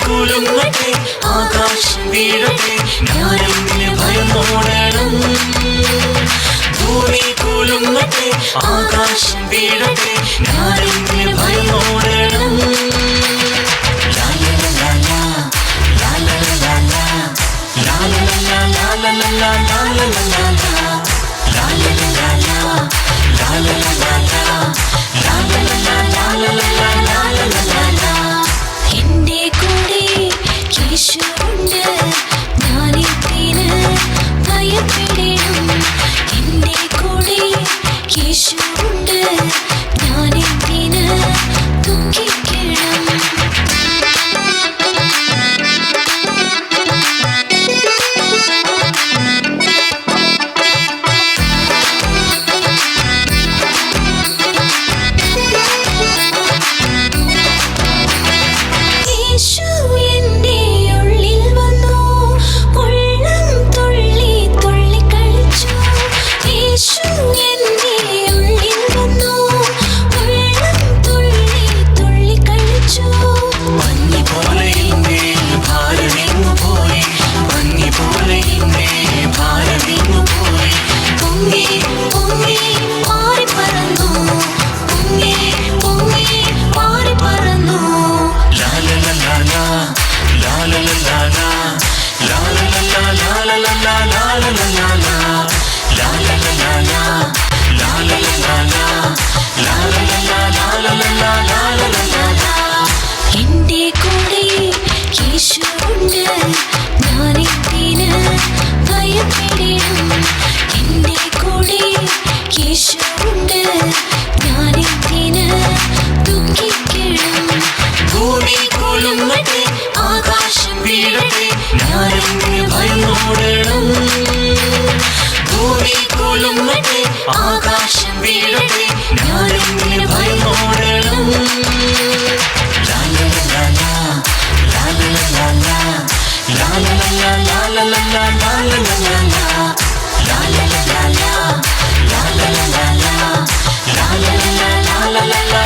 കുലുങ്ങട്ടെ ആകാശം വീഴട്ടെ ഞാനെങ്ങനെ ഭയന്നോടണം. ഭൂമി കുലുങ്ങട്ടെ ആകാശം വീഴട്ടെ ഞാനെങ്ങനെ ഭയന്നോടണം. എന്റെ കൂടെ യേശുവുണ്ട് ഞാനെന്തിന് ഭയപ്പെടണം. എന്റെ കൂടെ യേശുവുണ്ട് ഞാനെന്തിന് ദുഃഖിക്കണം. യേശു എന്റെ ഉള്ളിൽ വന്നു ഉള്ളം തുള്ളി തുള്ളി കളിച്ചു. യേശു എന്റെ ഉള്ളിൽ വന്നു ഉള്ളം തുള്ളി തുള്ളി കളിച്ചു. മഞ്ഞ് പോലെ എന്റെ ഭാരമിങ്ങു പോയി, മഞ്ഞ് പോലെ എന്റെ ഭാരമിങ്ങു പോയി. പൊങ്ങി പൊങ്ങി പാറി പറന്നു, പൊങ്ങി പൊങ്ങി പാറി പറന്നു. എന്റെ കൂടെ യേശുവുണ്ട് ഞാനെന്തിന് ഭയപ്പെടണം. എന്റെ കൂടെ യേശുവുണ്ട് ഞാനെന്തിന് ദുഃഖിക്കണം. ഭൂമി കുലുങ്ങട്ടെ ആകാശം വീഴട്ടെ ഞാനെങ്ങനെ ഭയന്നോടണം. ഭൂമി കുലുങ്ങട്ടെ ആകാശം വീഴട്ടെ ഞാനെങ്ങനെ ഭയന്നോടണം. La la la la